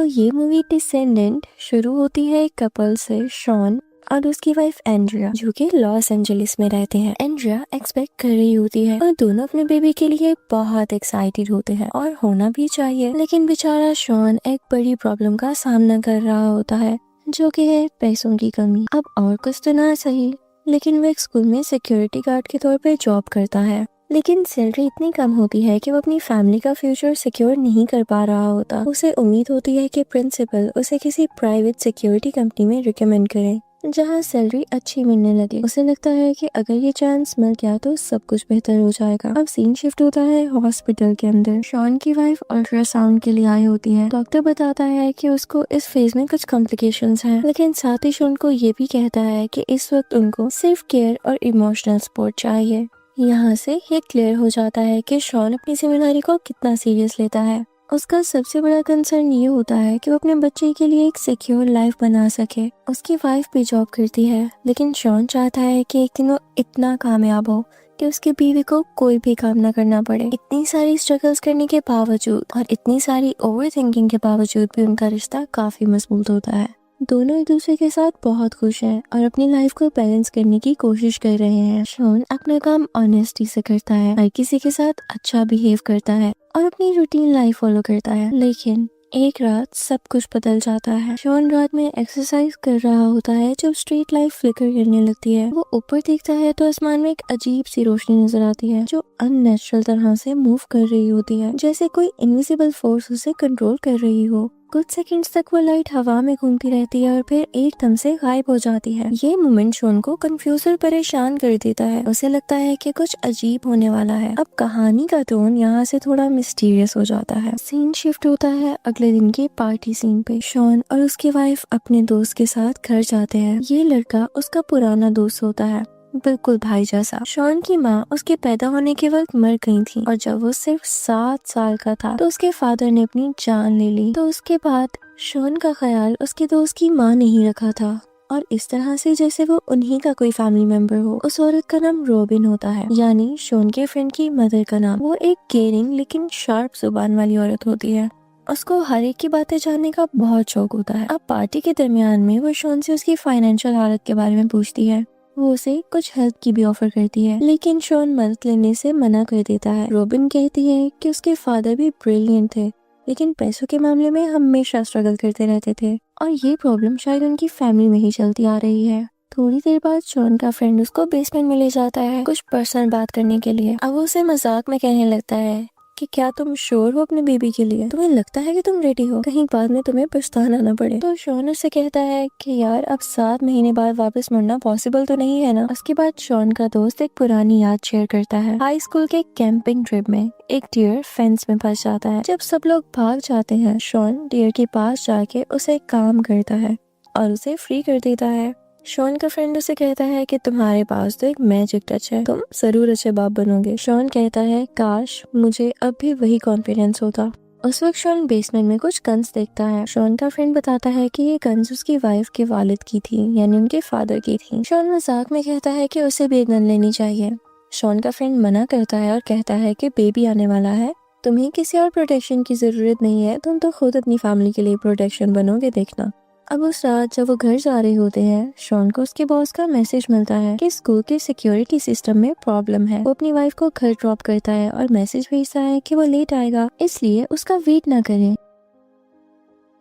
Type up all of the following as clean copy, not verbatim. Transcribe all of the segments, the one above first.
तो ये movie descendant शुरू होती है एक कपल से, शॉन और उसकी वाइफ एंड्रिया, जो कि लॉस एंजलिस में रहते हैं। एंड्रिया एक्सपेक्ट कर रही होती है और दोनों अपने बेबी के लिए बहुत एक्साइटेड होते हैं और होना भी चाहिए, लेकिन बेचारा शॉन एक बड़ी प्रॉब्लम का सामना कर रहा होता है, जो कि है पैसों की कमी। अब और कुछ तो ना सही, लेकिन वो एक स्कूल में सिक्योरिटी गार्ड के तौर पे जॉब करता है, लेकिन सैलरी इतनी कम होती है कि वो अपनी फैमिली का फ्यूचर सिक्योर नहीं कर पा रहा होता। उसे उम्मीद होती है कि प्रिंसिपल उसे किसी प्राइवेट सिक्योरिटी कंपनी में रिकमेंड करे जहां सैलरी अच्छी मिलने लगे। उसे लगता है कि अगर ये चांस मिल गया तो सब कुछ बेहतर हो जाएगा। अब सीन शिफ्ट होता है हॉस्पिटल के अंदर। शॉन की वाइफ अल्ट्रासाउंड के लिए आई होती है। डॉक्टर बताता है कि उसको इस फेज में कुछ कॉम्प्लिकेशंस हैं, लेकिन साथ ही शॉन को ये भी कहता है कि इस वक्त उनको सिर्फ केयर और इमोशनल सपोर्ट चाहिए। यहाँ से ये क्लियर हो जाता है कि शॉन अपनी जिम्मेदारी को कितना सीरियस लेता है। उसका सबसे बड़ा कंसर्न ये होता है कि वो अपने बच्चे के लिए एक सिक्योर लाइफ बना सके। उसकी वाइफ भी जॉब करती है, लेकिन शॉन चाहता है कि एक दिन वो इतना कामयाब हो कि उसकी बीवी को कोई भी काम ना करना पड़े। इतनी सारी स्ट्रगल्स करने के बावजूद और इतनी सारी ओवर थिंकिंग के बावजूद भी उनका रिश्ता काफी मजबूत होता है। दोनों एक दूसरे के साथ बहुत खुश हैं और अपनी लाइफ को बैलेंस करने की कोशिश कर रहे हैं। शॉन अपना काम ऑनेस्टी से करता है, हर किसी के साथ अच्छा बिहेव करता है और अपनी रूटीन लाइफ फॉलो करता है। लेकिन एक रात सब कुछ बदल जाता है। शॉन रात में एक्सरसाइज कर रहा होता है जब स्ट्रीट लाइट फ्लिकर करने लगती है। वो ऊपर देखता है तो आसमान में एक अजीब सी रोशनी नजर आती है जो अननेचुरल तरह से मूव कर रही होती है, जैसे कोई इनविजिबल फोर्स उसे कंट्रोल कर रही हो। कुछ सेकंड्स तक वो लाइट हवा में घूमती रहती है और फिर एकदम से गायब हो जाती है। ये मोमेंट शॉन को कंफ्यूज और परेशान कर देता है। उसे लगता है कि कुछ अजीब होने वाला है। अब कहानी का टोन यहाँ से थोड़ा मिस्टीरियस हो जाता है। सीन शिफ्ट होता है अगले दिन के पार्टी सीन पे। शॉन और उसकी वाइफ अपने दोस्त के साथ घर जाते हैं। ये लड़का उसका पुराना दोस्त होता है, बिल्कुल भाई जैसा। शॉन की माँ उसके पैदा होने के वक्त मर गई थी और जब वो सिर्फ 7 साल का था तो उसके फादर ने अपनी जान ले ली। तो उसके बाद शॉन का ख्याल उसके दोस्त की माँ ने ही रखा था और इस तरह से जैसे वो उन्हीं का कोई फैमिली मेंबर हो। उस औरत का नाम रॉबिन होता है, यानी शॉन के फ्रेंड की मदर का नाम। वो एक केयरिंग लेकिन शार्प जुबान वाली औरत होती है। उसको हर एक की बातें जानने का बहुत शौक होता है। अब पार्टी के दरमियान में वो शॉन से उसकी फाइनेंशियल हालत के बारे में पूछती है। वो उसे कुछ हेल्प की भी ऑफर करती है, लेकिन शॉन मदद लेने से मना कर देता है। रॉबिन कहती है कि उसके फादर भी ब्रिलियंट थे, लेकिन पैसों के मामले में हमेशा स्ट्रगल करते रहते थे और ये प्रॉब्लम शायद उनकी फैमिली में ही चलती आ रही है। थोड़ी देर बाद शॉन का फ्रेंड उसको बेसमेंट में ले जाता है कुछ पर्सनल बात करने के लिए। अब वो उसे मजाक में कहने लगता है कि क्या तुम श्योर हो अपने बेबी के लिए? तुम्हें लगता है कि तुम रेडी हो? कहीं बाद में तुम्हें पछताना ना पड़े। तो शॉन उससे कहता है कि यार अब 7 महीने बाद वापस मुड़ना पॉसिबल तो नहीं है ना। उसके बाद शॉन का दोस्त एक पुरानी याद शेयर करता है। हाई स्कूल के कैंपिंग ट्रिप में एक डियर फेंस में फंस जाता है। जब सब लोग भाग जाते हैं, शॉन डियर के पास जाके उसे काम करता है और उसे फ्री कर देता है। शॉन का फ्रेंड उसे कहता है कि तुम्हारे पास तो एक मैजिक टच है, तुम जरूर अच्छे बाप बनोगे। शॉन कहता है काश मुझे अब भी वही कॉन्फिडेंस होता। उस वक्त शॉन बेसमेंट में कुछ गन्स देखता है। शॉन का फ्रेंड बताता है कि ये गन्स उसकी वाइफ के वालिद की थी, यानी उनके फादर की थी। शॉन मजाक में कहता है कि उसे भी एक गन लेनी चाहिए। शॉन का फ्रेंड मना करता है और कहता है कि बेबी आने वाला है, तुम्हें किसी और प्रोटेक्शन की जरूरत नहीं है, तुम तो खुद अपनी फैमिली के लिए प्रोटेक्शन बनोगे, देखना। अब उस रात जब वो घर जा रहे होते हैं, शॉन को उसके बॉस का मैसेज मिलता है कि स्कूल के सिक्योरिटी सिस्टम में प्रॉब्लम है। वो अपनी वाइफ को घर ड्रॉप करता है और मैसेज भेजता है कि वो लेट आएगा, इसलिए उसका वेट ना करें।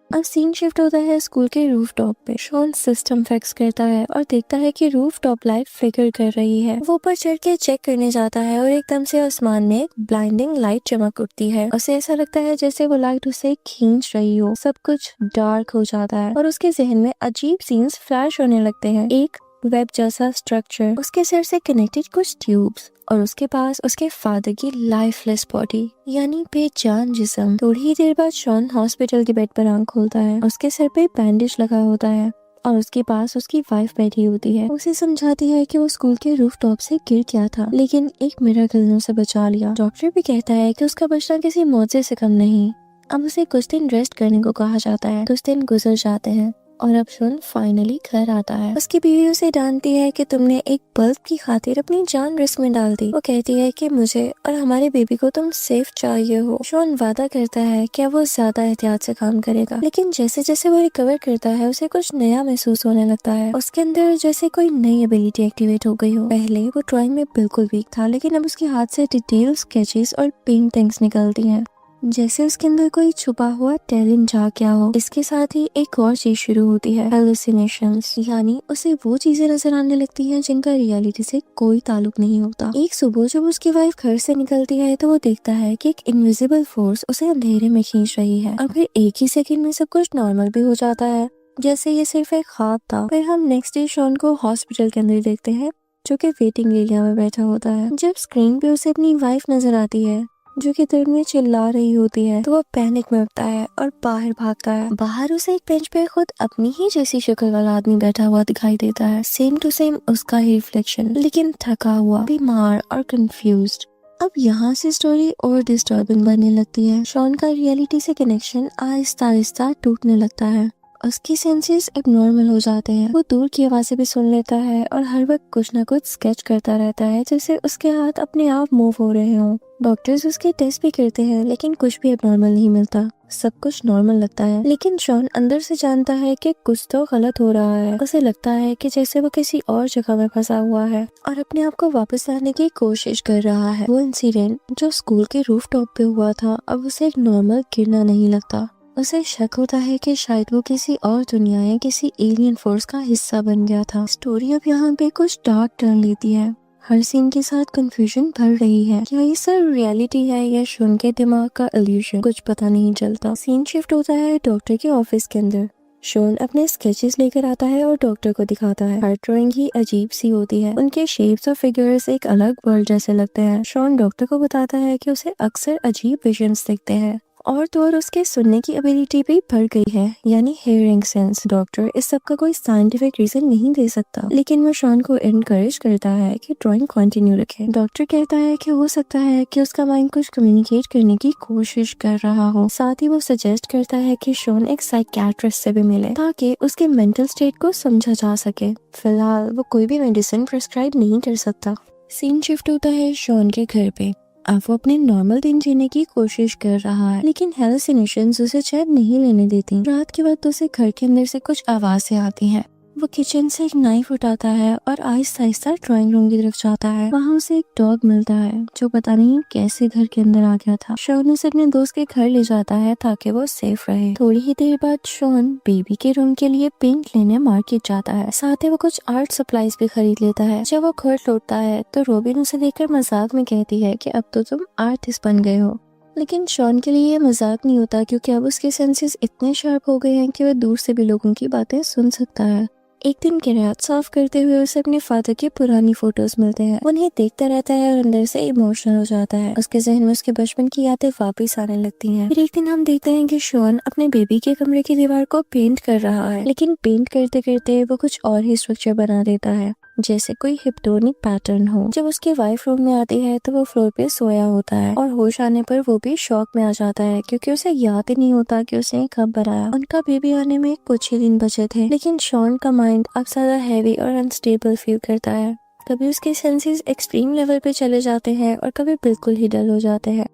अब सीन शिफ्ट होता है स्कूल के रूफटॉप पे। शॉन सिस्टम फिक्स करता है और देखता है कि रूफटॉप लाइट फ्लिकर कर रही है। वो ऊपर चढ़ के चेक करने जाता है और एकदम से आसमान में एक ब्लाइंडिंग लाइट चमक उठती है। उसे ऐसा लगता है जैसे वो लाइट उसे खींच रही हो। सब कुछ डार्क हो जाता है और उसके जहन में अजीब सीन्स फ्लैश होने लगते हैं। एक वेब जैसा स्ट्रक्चर, उसके सिर से कनेक्टेड कुछ ट्यूब्स और उसके पास उसके फादर की लाइफलेस बॉडी, यानी बेजान जिस्म। थोड़ी ही देर बाद शॉन हॉस्पिटल के बेड पर आंख खोलता है। उसके सर पे बैंडेज लगा होता है और उसके पास उसकी वाइफ बैठी होती है। उसे समझाती है कि वो स्कूल के रूफटॉप से गिर गया था, लेकिन एक मिरेकल ने उसे बचा लिया। डॉक्टर भी कहता है कि उसका बचना किसी मौत से कम नहीं। अब उसे कुछ दिन रेस्ट करने को कहा जाता है। कुछ दिन गुजर जाते हैं और अब शॉन फाइनली घर आता है। उसकी बीवी उसे डांटती है कि तुमने एक बल्ब की खातिर अपनी जान रिस्क में डाल दी। वो कहती है कि मुझे और हमारे बेबी को तुम सेफ चाहिए हो। शॉन वादा करता है कि वो ज्यादा एहतियात से काम करेगा, लेकिन जैसे जैसे वो रिकवर करता है उसे कुछ नया महसूस होने लगता है। उसके अंदर जैसे कोई नई एबिलिटी एक्टिवेट हो गई हो। पहले वो ड्राइंग में बिल्कुल वीक था, लेकिन अब उसके हाथ से डिटेल स्केचेस और पेंटिंग्स निकलती हैं, जैसे उसके अंदर कोई छुपा हुआ टैलेंट जाग गया हो। इसके साथ ही एक और चीज शुरू होती है, हेलुसिनेशंस, यानी उसे वो चीजें नजर आने लगती हैं जिनका रियलिटी से कोई ताल्लुक नहीं होता। एक सुबह जब उसकी वाइफ घर से निकलती है तो वो देखता है कि एक इनविजिबल फोर्स उसे अंधेरे में खींच रही है, और फिर एक ही सेकंड में सब कुछ नॉर्मल भी हो जाता है, जैसे ये सिर्फ एक ख्वाब था। फिर हम नेक्स्ट डे शॉन को हॉस्पिटल के अंदर देखते हैं, जो कि वेटिंग एरिया में बैठा होता है। जब स्क्रीन पे उसे अपनी वाइफ नजर आती है जो कि दर्द में चिल्ला रही होती है, तो वो पैनिक में उठता है और बाहर भागता है। बाहर उसे एक बेंच पे खुद अपनी ही जैसी शक्ल वाला आदमी बैठा हुआ दिखाई देता है, सेम टू सेम उसका ही रिफ्लेक्शन, लेकिन थका हुआ, बीमार और कंफ्यूज्ड। अब यहाँ से स्टोरी और डिस्टर्बिंग बनने लगती है। शॉन का रियलिटी से कनेक्शन आहिस्ता आहिस्ता टूटने लगता है। उसके सेंसेस एबनॉर्मल हो जाते हैं। वो दूर की आवाजें भी सुन लेता है और हर वक्त कुछ ना कुछ स्केच करता रहता है, जैसे उसके हाथ अपने आप मूव हो रहे हों। डॉक्टर्स उसके टेस्ट भी करते हैं, लेकिन कुछ भी एबनॉर्मल नहीं मिलता। सब कुछ नॉर्मल लगता है, लेकिन शॉन अंदर से जानता है कि कुछ तो गलत हो रहा है। उसे लगता है कि जैसे वो किसी और जगह में फंसा हुआ है और अपने आप को वापस लाने की कोशिश कर रहा है। वो इंसिडेंट जो स्कूल के रूफटॉप पे हुआ था, अब उसे एक नॉर्मल गिरना नहीं लगता। उसे शक होता है कि शायद वो किसी और दुनिया या किसी एलियन फोर्स का हिस्सा बन गया था। स्टोरी अब यहाँ पे कुछ डार्क टर्न लेती है। हर सीन के साथ कंफ्यूजन बढ़ रही है। क्या ये सब रियलिटी है या शॉन के दिमाग का इल्यूजन? कुछ पता नहीं चलता। सीन शिफ्ट होता है डॉक्टर के ऑफिस के अंदर। शॉन अपने स्केचेस लेकर आता है और डॉक्टर को दिखाता है। हर ड्राइंग ही अजीब सी होती है। उनके शेप्स और फिगर्स एक अलग वर्ल्ड जैसे लगते हैं। शॉन डॉक्टर को बताता है कि उसे अक्सर अजीब विजन्स दिखते हैं, और तो और उसके सुनने की एबिलिटी भी बढ़ गई है, यानी हियरिंग सेंस। डॉक्टर इस सब का कोई साइंटिफिक रीजन नहीं दे सकता, लेकिन वो शॉन को इनकरेज करता है कि ड्राइंग कंटिन्यू रखे। डॉक्टर कहता है कि हो सकता है कि उसका माइंड कुछ कम्युनिकेट करने की कोशिश कर रहा हो। साथ ही वो सजेस्ट करता है कि शॉन एक साइकियाट्रिस्ट से भी मिले, ताकि उसके मेंटल स्टेट को समझा जा सके। फिलहाल वो कोई भी मेडिसिन प्रिस्क्राइब नहीं कर सकता। सीन शिफ्ट होता है शॉन के घर पे। अब वो अपने नॉर्मल दिन जीने की कोशिश कर रहा है, लेकिन हेलुसिनेशंस उसे चैन नहीं लेने देती। रात के बाद उसे घर के अंदर से कुछ आवाजें आती हैं। वो किचन से एक नाइफ उठाता है और आहिस्ता आहिस्ता ड्राइंग रूम की तरफ जाता है। वहाँ उसे एक डॉग मिलता है जो पता नहीं कैसे घर के अंदर आ गया था। शॉन उसे अपने दोस्त के घर ले जाता है ताकि वो सेफ रहे। थोड़ी ही देर बाद शॉन बेबी के रूम के लिए पेंट लेने मार्केट जाता है। साथ ही वो कुछ आर्ट सप्लाईज भी खरीद लेता है। जब वो घर लौटता है तो रोबिन उसे देखकर मजाक में कहती है कि अब तो तुम आर्टिस्ट बन गए हो, लेकिन शॉन के लिए ये मजाक नहीं होता, क्योंकि अब उसके सेंसेस इतने शार्प हो गए हैं कि वह दूर से भी लोगों की बातें सुन सकता है। एक दिन की रात साफ करते हुए उसे अपने फादर के पुरानी फोटोज मिलते हैं। उन्हें देखता रहता है और अंदर से इमोशनल हो जाता है। उसके जहन में उसके बचपन की यादें वापस आने लगती हैं। फिर एक दिन हम देखते हैं कि शॉन अपने बेबी के कमरे की दीवार को पेंट कर रहा है, लेकिन पेंट करते करते वो कुछ और ही स्ट्रक्चर बना देता है, जैसे कोई हिप्नोटिक पैटर्न हो। जब उसकी वाइफ रूम में आती है तो वो फ्लोर पे सोया होता है, और होश आने पर वो भी शॉक में आ जाता है, क्योंकि उसे याद ही नहीं होता कि उसने कब बनाया। उनका बेबी आने में कुछ ही दिन बचे थे, लेकिन शॉन का माइंड अब ज्यादा हैवी और अनस्टेबल फील करता है। कभी उसके सेंसेस एक्सट्रीम लेवल पे चले जाते हैं और कभी बिल्कुल ही डल हो जाते हैं।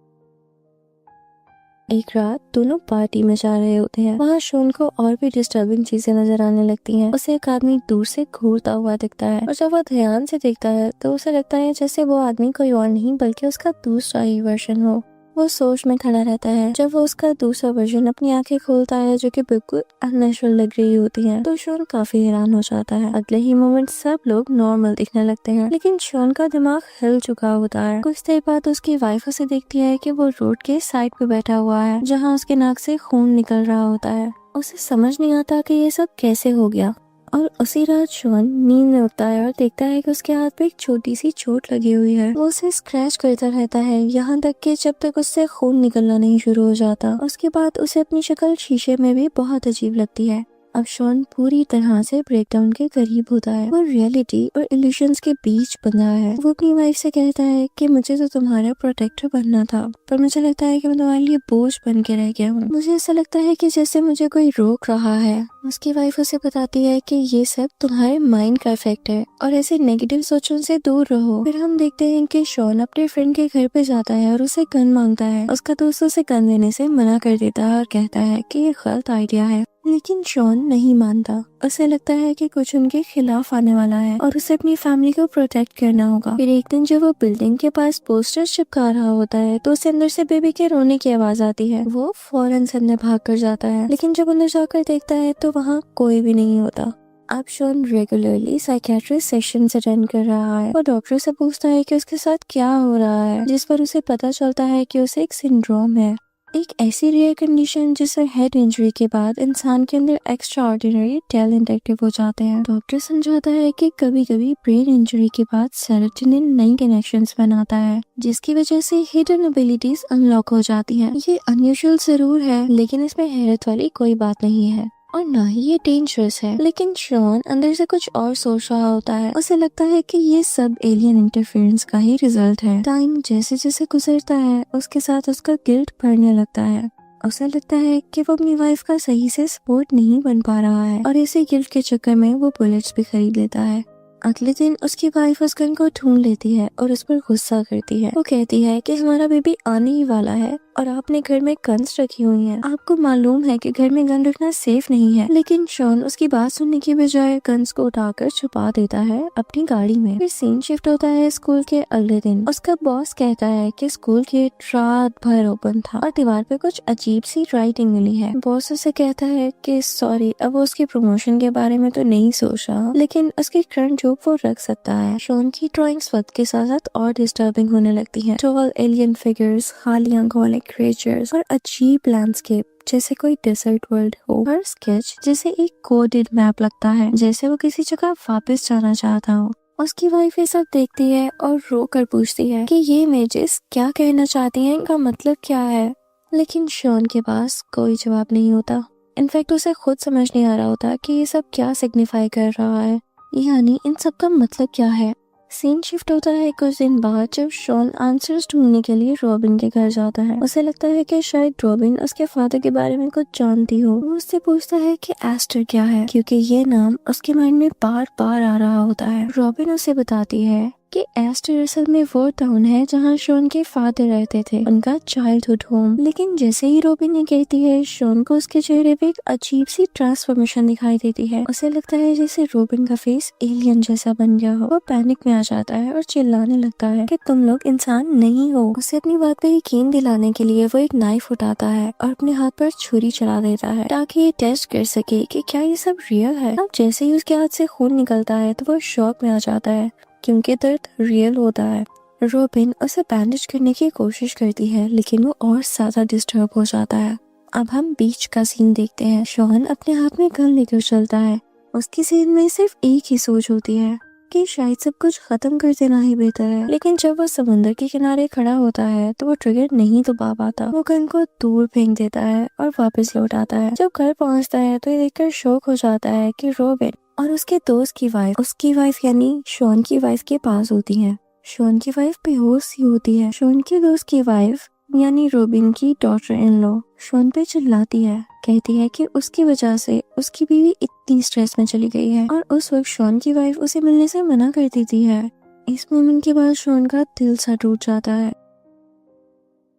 एक रात दोनों पार्टी में जा रहे होते हैं। वहाँ शॉन को और भी डिस्टर्बिंग चीजें नजर आने लगती हैं। उसे एक आदमी दूर से घूरता हुआ दिखता है, और जब वो ध्यान से देखता है तो उसे लगता है जैसे वो आदमी कोई और नहीं बल्कि उसका दूसरा ही वर्जन हो। वो सोच में खड़ा रहता है। जब वो उसका दूसरा वर्जन अपनी आंखें खोलता है जो कि बिल्कुल अननेचुरल लग रही होती हैं, तो शॉन काफी हैरान हो जाता है। अगले ही मोमेंट सब लोग नॉर्मल दिखने लगते हैं, लेकिन शॉन का दिमाग हिल चुका होता है। कुछ देर बाद उसकी वाइफ उसे देखती है कि वो रोड के साइड पे बैठा हुआ है, जहाँ उसके नाक से खून निकल रहा होता है। उसे समझ नहीं आता कि ये सब कैसे हो गया, और उसी रात शॉन नींद में उठता है और देखता है कि उसके हाथ पे एक छोटी सी चोट लगी हुई है। वो उसे स्क्रैच करता रहता है, यहाँ तक कि जब तक उससे खून निकलना नहीं शुरू हो जाता। उसके बाद उसे अपनी शक्ल शीशे में भी बहुत अजीब लगती है। अब शॉन पूरी तरह से ब्रेकडाउन के करीब होता है। वो रियलिटी और इल्यूशंस के बीच बंधा है। वो अपनी वाइफ से कहता है कि मुझे तो तुम्हारा प्रोटेक्टर बनना था, पर मुझे लगता है कि मैं तुम्हारे लिए बोझ बन के रह गया हूँ। मुझे ऐसा लगता है कि जैसे मुझे कोई रोक रहा है। उसकी वाइफ उसे बताती है कि ये सब तुम्हारे माइंड का इफेक्ट है और ऐसे नेगेटिव सोचों से दूर रहो। फिर हम देखते हैं कि शॉन अपने फ्रेंड के घर पे जाता है और उसे गन मांगता है। उसका दोस्त उसे गन देने से मना कर देता है और कहता है कि ये गलत आइडिया है, लेकिन शॉन नहीं मानता। उसे लगता है कि कुछ उनके खिलाफ आने वाला है और उसे अपनी फैमिली को प्रोटेक्ट करना होगा। फिर एक दिन जब वो बिल्डिंग के पास पोस्टर चिपका रहा होता है तो उसे अंदर से बेबी के रोने की आवाज आती है। वो फौरन से अंदर भाग कर जाता है, लेकिन जब अंदर जाकर देखता है तो वहाँ कोई भी नहीं होता। अब Shawn regularly psychiatrist sessions attend कर रहा है और डॉक्टर से पूछता है कि उसके साथ क्या हो रहा है, जिस पर उसे पता चलता है कि उसे एक सिंड्रोम है, एक ऐसी रेयर कंडीशन जिससे हेड इंजरी के बाद इंसान के अंदर एक्स्ट्रा ऑर्डिनरी टैलेंट एक्टिव हो जाते हैं। डॉक्टर समझाता है कि कभी कभी ब्रेन इंजरी के बाद सेरोटोनिन नई कनेक्शंस बनाता है, जिसकी वजह से हिडन एबिलिटीज अनलॉक हो जाती हैं। ये अनयूजुअल जरूर है, लेकिन इसमें हैरत वाली कोई बात नहीं है और ना ही ये डेंजरस है। लेकिन शॉन अंदर से कुछ और सोच रहा होता है। उसे लगता है कि ये सब एलियन इंटरफेरेंस का ही रिजल्ट है। टाइम जैसे जैसे गुजरता है उसके साथ उसका गिल्ट बढ़ने लगता है। उसे लगता है कि वो अपनी वाइफ का सही से सपोर्ट नहीं बन पा रहा है और इसी गिल्ट के चक्कर में वो बुलेट्स भी खरीद लेता है। अगले दिन उसकी वाइफ उस गन को ढूंढ लेती है और उस पर गुस्सा करती है। वो कहती है कि हमारा बेबी आने ही वाला है और आपने घर में गन्स रखी हुई हैं। आपको मालूम है कि घर में गन रखना सेफ नहीं है। लेकिन शॉन उसकी बात सुनने की बजाय गन्स को उठाकर छुपा देता है अपनी गाड़ी में। फिर सीन शिफ्ट होता है स्कूल के अगले दिन। उसका बॉस कहता है कि स्कूल गेट रात भर ओपन था और दीवार पे कुछ अजीब सी राइटिंग मिली है। बॉस उसे कहता है कि सॉरी, अब वो उसकी प्रमोशन के बारे में तो नहीं सोच रहा, लेकिन उसकी करंट जॉब वो रख सकता है। शॉन की ड्राइंग्स वक्त के साथ साथ और डिस्टर्बिंग होने लगती हैं। टॉल एलियन फिगर्स, खाली आंखों वाले क्रिएचर्स और अजीब लैंडस्केप जैसे कोई डेजर्ट वर्ल्ड हो। हर स्केच जैसे एक कोडेड मैप लगता है, जैसे वो किसी जगह वापस जाना चाहता हो। उसकी वाइफ ये सब देखती है और रो कर पूछती है कि ये इमेजेस क्या कहना चाहती हैं, इनका मतलब क्या है। लेकिन शॉन के पास कोई जवाब नहीं होता। इनफैक्ट उसे खुद समझ नहीं आ रहा होता कि ये सब क्या सिग्निफाई कर रहा है, यानी इन सब का मतलब क्या है। सीन शिफ्ट होता है कुछ दिन बाद जब शॉन आंसर्स ढूंढने के लिए रॉबिन के घर जाता है। उसे लगता है कि शायद रॉबिन उसके फादर के बारे में कुछ जानती हो। वो उससे पूछता है कि एस्टर क्या है, क्योंकि ये नाम उसके माइंड में बार बार आ रहा होता है। रॉबिन उसे बताती है कि एस्टर असल में वो टाउन है जहाँ शॉन के फादर रहते थे, उनका चाइल्डहुड होम। लेकिन जैसे ही रॉबिन ये कहती है, शॉन को उसके चेहरे पे एक अजीब सी ट्रांसफॉर्मेशन दिखाई देती है। उसे लगता है जैसे रॉबिन का फेस एलियन जैसा बन गया हो। वो पैनिक में आ जाता है और चिल्लाने लगता है कि तुम लोग इंसान नहीं हो। उसे अपनी बात पे यकीन दिलाने के लिए वो एक नाइफ उठाता है और अपने हाथ पर छुरी चला देता है ताकि ये टेस्ट कर सके कि क्या ये सब रियल है। अब जैसे ही उसके हाथ से खून निकलता है तो वो शॉक में आ जाता है क्योंकि दर्द रियल होता है। रॉबिन उसे बैंडेज करने की कोशिश करती है, लेकिन वो और ज्यादा डिस्टर्ब हो जाता है। अब हम बीच का सीन देखते हैं। शॉन अपने हाथ में गन लेकर चलता है। उसकी सीन में सिर्फ एक ही सोच होती है कि शायद सब कुछ खत्म कर देना ही बेहतर है। लेकिन जब वो समंदर के किनारे खड़ा होता है तो वो ट्रिगर नहीं दबा पाता। वो गन को दूर फेंक देता है और वापस लौट आता है। जब घर पहुंचता है तो ये देखकर शौक हो जाता है कि रॉबिन और उसके दोस्त की वाइफ, उसकी वाइफ यानी शॉन की वाइफ के पास होती है। शॉन की वाइफ बेहोश सी होती है। शॉन के दोस्त की वाइफ यानी रॉबिन की डॉटर इन लॉ शॉन पे चिल्लाती है, कहती है कि उसकी वजह से उसकी बीवी इतनी स्ट्रेस में चली गई है और उस वक्त शॉन की वाइफ उसे मिलने से मना कर देती है। इस मोमेंट के बाद शॉन का दिल सा टूट जाता है।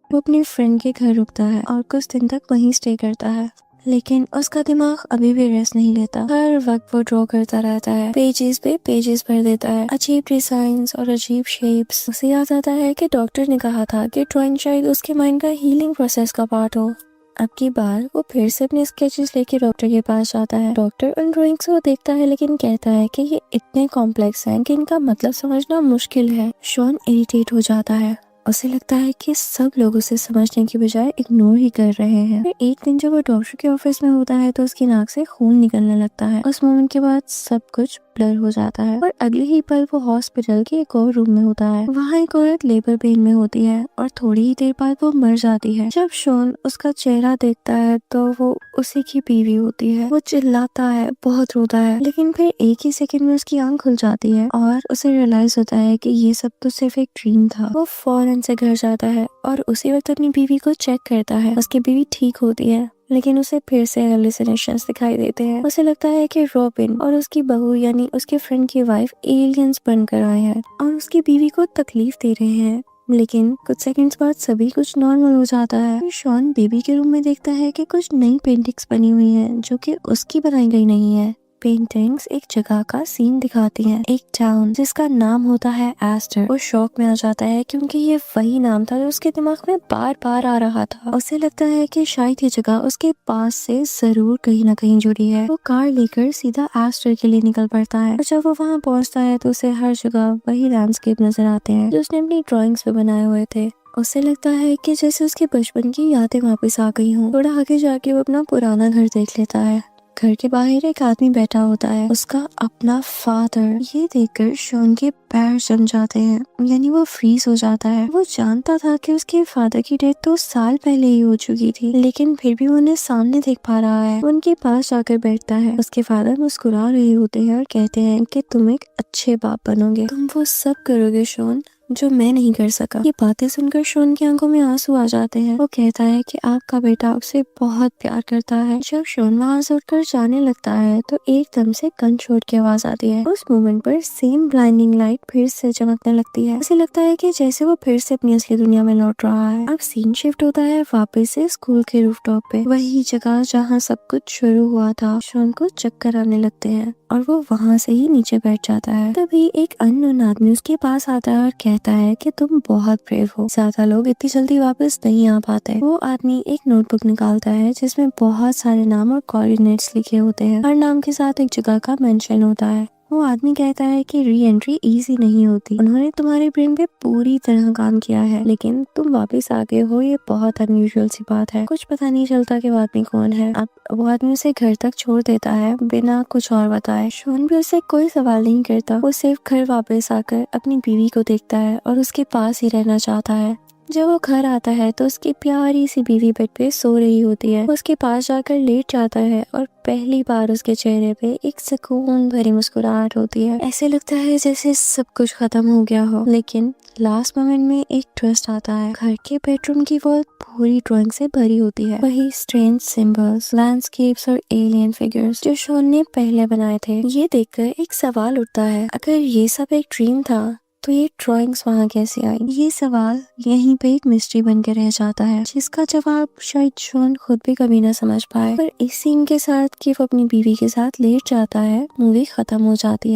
वो अपने फ्रेंड के घर रुकता है और कुछ दिन तक वहीं स्टे करता है, लेकिन उसका दिमाग अभी भी रेस्ट नहीं लेता। हर वक्त वो ड्रॉ करता रहता है, पेजेस पे पेजेस भर देता है, अजीब डिजाइन्स और अजीब शेप्स। उसे याद आता है कि डॉक्टर ने कहा था कि ड्राइंग शायद उसके माइंड का हीलिंग प्रोसेस का पार्ट हो। अब की बार वो फिर से अपने स्केचेस लेके डॉक्टर के पास जाता है। डॉक्टर उन ड्राइंग्स को देखता है लेकिन कहता है कि ये इतने कॉम्प्लेक्स हैं कि इनका मतलब समझना मुश्किल है। शॉन इरिटेट हो जाता है। उसे लगता है कि सब लोग उसे समझने की बजाय इग्नोर ही कर रहे हैं। फिर एक दिन जब वो डॉक्टर के ऑफिस में होता है तो उसकी नाक से खून निकलने लगता है। उस मोमेंट के बाद सब कुछ ब्लर हो जाता है और अगले ही पल वो हॉस्पिटल के एक और रूम में होता है। वहाँ एक औरत लेबर पेन में होती है और थोड़ी ही देर बाद वो मर जाती है। जब शॉन उसका चेहरा देखता है तो वो उसी की बीवी होती है। वो चिल्लाता है, बहुत रोता है, लेकिन फिर एक ही सेकंड में उसकी आंख खुल जाती है और उसे रियलाइज होता है कि ये सब तो सिर्फ एक ड्रीम था। वो फौरन से घर जाता है और उसी वक्त अपनी बीवी को चेक करता है। उसकी बीवी ठीक होती है, लेकिन उसे फिर से हेलुसिनेशंस दिखाई देते हैं। उसे लगता है कि रॉबिन और उसकी बहू यानी उसके फ्रेंड की वाइफ एलियंस बनकर आए हैं और उसकी बीवी को तकलीफ दे रहे हैं। लेकिन कुछ सेकंड्स बाद सभी कुछ नॉर्मल हो जाता है। फिर शॉन बेबी के रूम में देखता है कि कुछ नई पेंटिंग्स बनी हुई हैं जो कि उसकी बनाई गई नहीं है। पेंटिंग्स एक जगह का सीन दिखाती हैं, एक टाउन जिसका नाम होता है एस्टर। वो शॉक में आ जाता है क्योंकि ये वही नाम था जो उसके दिमाग में बार बार आ रहा था। उसे लगता है कि शायद ये जगह उसके पास से जरूर कहीं ना कहीं जुड़ी है। वो कार लेकर सीधा एस्टर के लिए निकल पड़ता है और जब वो वहाँ पहुँचता है तो उसे हर जगह वही लैंडस्केप नजर आते हैं जो उसने अपनी ड्रॉइंग्स में बनाए हुए थे। उसे लगता है कि जैसे उसके बचपन की यादें वापस आ गई हों। थोड़ा आगे जाके वो अपना पुराना घर देख लेता है। घर के बाहर एक आदमी बैठा होता है, उसका अपना फादर। ये देखकर शॉन के पैर जम जाते हैं, यानी वो फ्रीज हो जाता है। वो जानता था कि उसके फादर की डेथ 2 साल पहले ही हो चुकी थी, लेकिन फिर भी वो उन्हें सामने देख पा रहा है। वो उनके पास जाकर बैठता है। उसके फादर मुस्कुरा रहे होते हैं और कहते हैं कि तुम एक अच्छे बाप बनोगे, तुम वो सब करोगे शॉन जो मैं नहीं कर सका। ये बातें सुनकर शॉन की आंखों में आंसू आ जाते हैं। वो कहता है कि आपका बेटा उसे बहुत प्यार करता है। जब शॉन वहाँ से उठकर जाने लगता है तो एकदम से गन शॉट की आवाज आती है। उस मोमेंट पर सेम ब्लाइंडिंग लाइट फिर से चमकने लगती है। उसे लगता है कि जैसे वो फिर से अपनी असली दुनिया में लौट रहा है। अब सीन शिफ्ट होता है वापस से स्कूल के रूफटॉप पे, वही जगह जहाँ सब कुछ शुरू हुआ था। शॉन को चक्कर आने लगते हैं और वो वहाँ से ही नीचे बैठ जाता है। तभी एक अननोन आदमी उसके पास आता है और कहता है कि तुम बहुत ब्रेव हो, ज्यादा लोग इतनी जल्दी वापस नहीं आ पाते। वो आदमी एक नोटबुक निकालता है जिसमें बहुत सारे नाम और कोऑर्डिनेट्स लिखे होते हैं। हर नाम के साथ एक जगह का मेंशन होता है। वो आदमी कहता है कि री एंट्री इजी नहीं होती। उन्होंने तुम्हारे ब्रेन पे पूरी तरह काम किया है, लेकिन तुम वापस आ गए हो, ये बहुत अनयूजुअल सी बात है। कुछ पता नहीं चलता कि वो आदमी कौन है। अब वो आदमी उसे घर तक छोड़ देता है बिना कुछ और बताए। शॉन भी उससे कोई सवाल नहीं करता। वो सिर्फ घर वापस आकर अपनी बीवी को देखता है और उसके पास ही रहना चाहता है। जब वो घर आता है तो उसकी प्यारी सी बीवी बेड पे सो रही होती है। वो उसके पास जाकर लेट जाता है और पहली बार उसके चेहरे पे एक सुकून भरी मुस्कुराहट होती है। ऐसे लगता है जैसे सब कुछ खत्म हो गया हो। लेकिन लास्ट मोमेंट में एक ट्विस्ट आता है। घर के बेडरूम की वॉल पूरी ड्राइंग से भरी होती है, वही स्ट्रेंज सिंबल्स, लैंडस्केप्स और एलियन फिगर्स जो शॉन ने पहले बनाए थे। ये देखकर एक सवाल उठता है, अगर ये सब एक ड्रीम था तो ये ड्राइंग्स वहाँ कैसे आई? ये सवाल यहीं पे एक मिस्ट्री बन के रह जाता है, जिसका जवाब शायद शॉन खुद भी कभी ना समझ पाए। पर इस सीन के साथ कि वो अपनी बीवी के साथ लेट जाता है, मूवी खत्म हो जाती है।